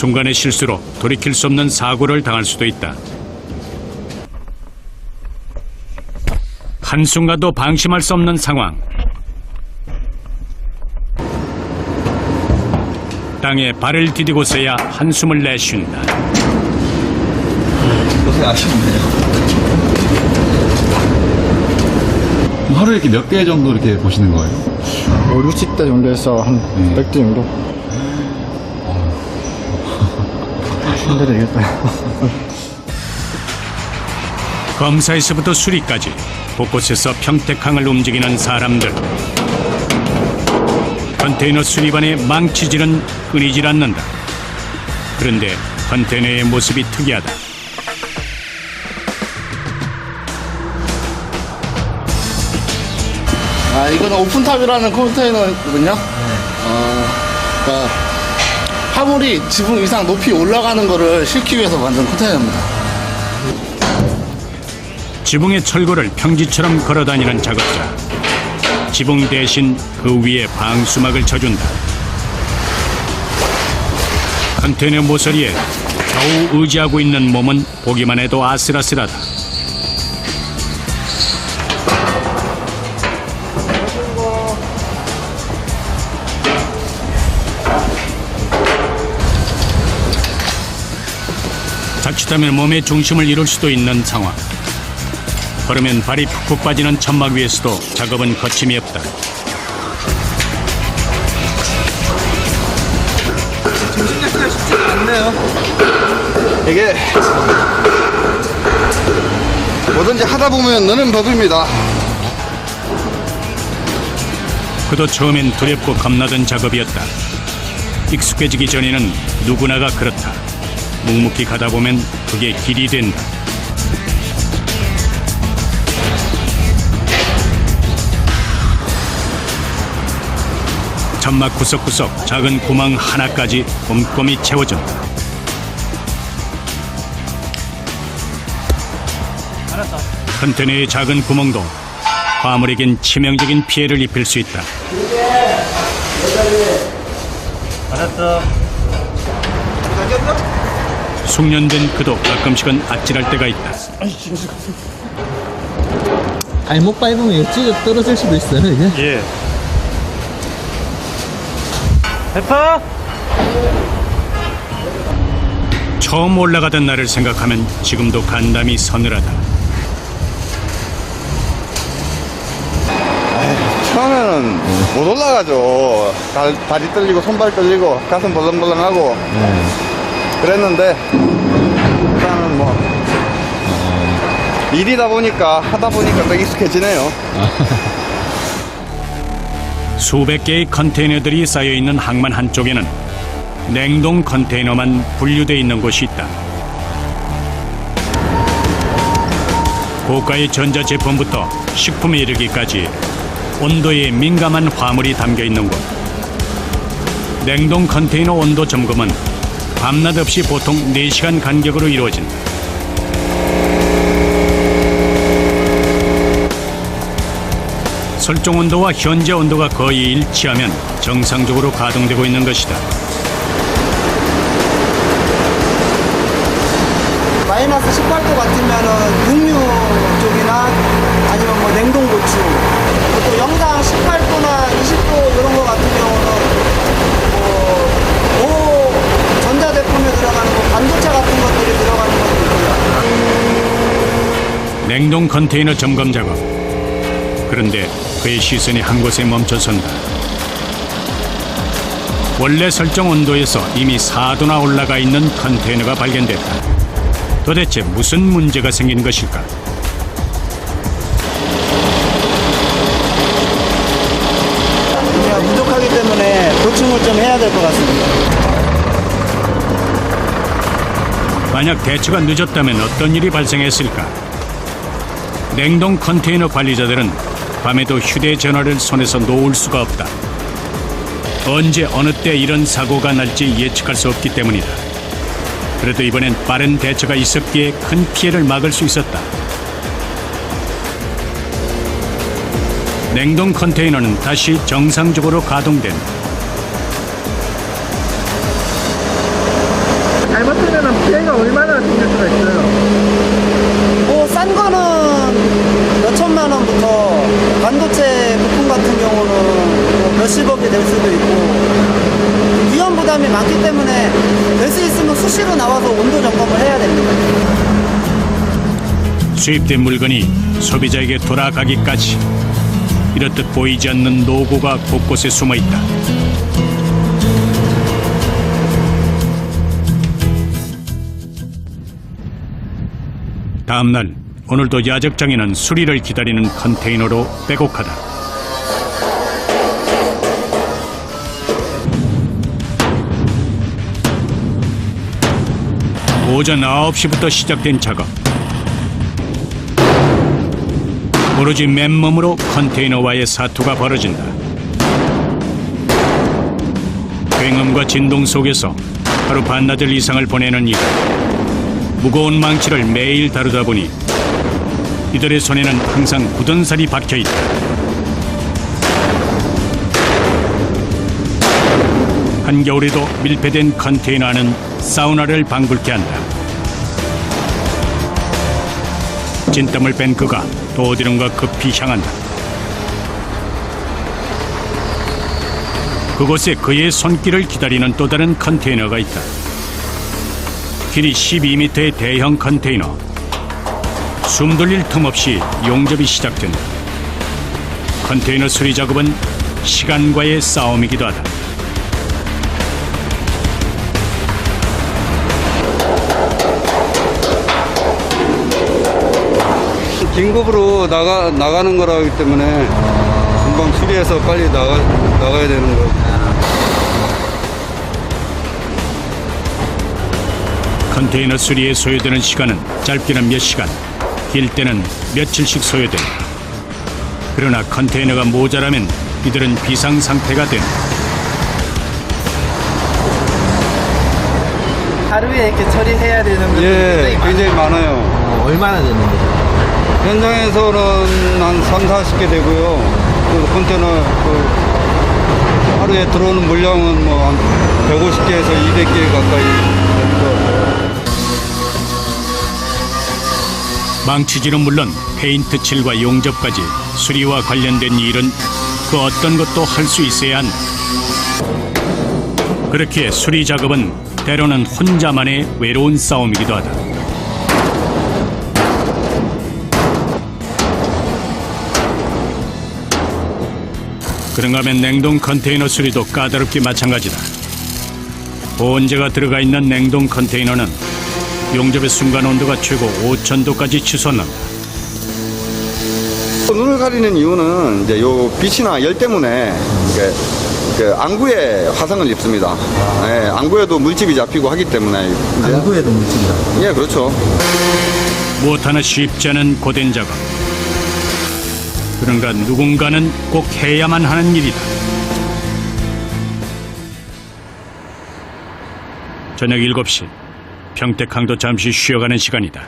순간의 실수로 돌이킬 수 없는 사고를 당할 수도 있다. 한순간도 방심할 수 없는 상황. 땅에 발을 디디고서야 한숨을 내쉰다. 고생하셨네요. 하루에 이렇게 몇 개 정도 이렇게 보시는 거예요? 5, 60대 정도에서 한 100대 정도? 힘들어야겠다. 검사에서부터 수리까지 곳곳에서 평택항을 움직이는 사람들. 컨테이너 수리반의 망치질은 끊이질 않는다. 그런데 컨테이너의 모습이 특이하다. 이거는 오픈탑이라는 컨테이너거든요. 그러니까 화물이 지붕 이상 높이 올라가는 거를 싣기 위해서 만든 컨테이너입니다. 지붕의 철골을 평지처럼 걸어다니는 작업자. 지붕 대신 그 위에 방수막을 쳐준다. 컨테이너 모서리에 겨우 의지하고 있는 몸은 보기만 해도 아슬아슬하다. 자칫하면 몸의 중심을 잃을 수도 있는 상황. 걸으면 발이 푹푹 빠지는 천막 위에서도 작업은 거침이 없다. 정신 차리기가 쉽지가 않네요. 이게 뭐든지 하다 보면 느는 법입니다. 그도 처음엔 두렵고 겁나던 작업이었다. 익숙해지기 전에는 누구나가 그렇다. 묵묵히 가다 보면 그게 길이 된다. 천막 구석구석 작은 구멍 하나까지 꼼꼼히 채워준다. 컨테이너의 작은 구멍도 화물에겐 치명적인 피해를 입힐 수 있다. 알았어. 숙련된 그도 가끔씩은 아찔할 때가 있다. 발목 밟으면 이거 찢어 떨어질 수도 있어요, 이게. 예. 페퍼! 처음 올라가던 날을 생각하면 지금도 간담이 서늘하다. 처음에는 못 올라가죠. 다리 떨리고 손발 떨리고 가슴 벌렁벌렁하고 그랬는데 일단은 뭐 일이다 보니까 하다 보니까 또 익숙해지네요. 수백 개의 컨테이너들이 쌓여있는 항만 한쪽에는 냉동 컨테이너만 분류되어 있는 곳이 있다. 고가의 전자제품부터 식품에 이르기까지 온도에 민감한 화물이 담겨있는 곳. 냉동 컨테이너 온도 점검은 밤낮 없이 보통 4시간 간격으로 이루어진다. 설정 온도와 현재 온도가 거의 일치하면 정상적으로 가동되고 있는 것이다. 마이너스 18도 같으면은 육류 쪽이나 아니면 뭐 냉동 고추, 또 영상 18도나 20도 이런 거 같은 경우는 뭐 전자제품에 들어가는 뭐 반도체 같은 것들이 들어가는 것도 있고요. 냉동 컨테이너 점검 작업. 그런데 그의 시선이 한 곳에 멈춰선다. 원래 설정 온도에서 이미 4도나 올라가 있는 컨테이너가 발견됐다. 도대체 무슨 문제가 생긴 것일까? 부족하기 때문에 보충을 좀 해야 될 것 같습니다. 만약 대처가 늦었다면 어떤 일이 발생했을까? 냉동 컨테이너 관리자들은 밤에도 휴대전화를 손에서 놓을 수가 없다. 언제 어느 때 이런 사고가 날지 예측할 수 없기 때문이다. 그래도 이번엔 빠른 대처가 있었기에 큰 피해를 막을 수 있었다. 냉동 컨테이너는 다시 정상적으로 가동된다. 부담이 많기 때문에 될 수 있으면 수시로 나와서 온도 점검을 해야 됩니다. 수입된 물건이 소비자에게 돌아가기까지 이렇듯 보이지 않는 노고가 곳곳에 숨어 있다. 다음 날 오늘도 야적장에는 수리를 기다리는 컨테이너로 빼곡하다. 오전 9시부터 시작된 작업. 오로지 맨몸으로 컨테이너와의 사투가 벌어진다. 굉음과 진동 속에서 하루 반나절 이상을 보내는 이들. 무거운 망치를 매일 다루다 보니 이들의 손에는 항상 굳은 살이 박혀있다. 한겨울에도 밀폐된 컨테이너 안은 사우나를 방불케 한다. 진땀을 뺀 그가 또 어디론가 급히 향한다. 그곳에 그의 손길을 기다리는 또 다른 컨테이너가 있다. 길이 12m의 대형 컨테이너. 숨 돌릴 틈 없이 용접이 시작된다. 컨테이너 수리 작업은 시간과의 싸움이기도 하다. 긴급으로 나가는 거라기 때문에 금방 수리해서 빨리 나가야 되는 거. 컨테이너 수리에 소요되는 시간은 짧게는 몇 시간, 길 때는 며칠씩 소요된다. 그러나 컨테이너가 모자라면 이들은 비상 상태가 된다. 하루에 이렇게 처리해야 되는 것들이 예, 굉장히 많아요. 얼마나 되는 거죠? 현장에서는 한 30-40개 되고요. 그 컨테이너 하루에 들어오는 물량은 뭐 한 150개에서 200개 가까이 됩니다. 망치질은 물론 페인트 칠과 용접까지 수리와 관련된 일은 그 어떤 것도 할 수 있어야 한다. 그렇기에 수리 작업은 때로는 혼자만의 외로운 싸움이기도 하다. 그런가 하면 냉동 컨테이너 수리도 까다롭기 마찬가지다. 보온재가 들어가 있는 냉동 컨테이너는 용접의 순간 온도가 최고 5000도까지 치솟는다. 눈을 가리는 이유는 이제 요 빛이나 열 때문에 이게 안구에 화상을 입습니다. 예, 안구에도 물집이 잡히고 하기 때문에. 안구에도 물집이다. 예, 그렇죠. 무엇 하나 쉽지 않은 고된 작업. 그런가 누군가는 꼭 해야만 하는 일이다. 저녁 7시 평택항도 잠시 쉬어가는 시간이다.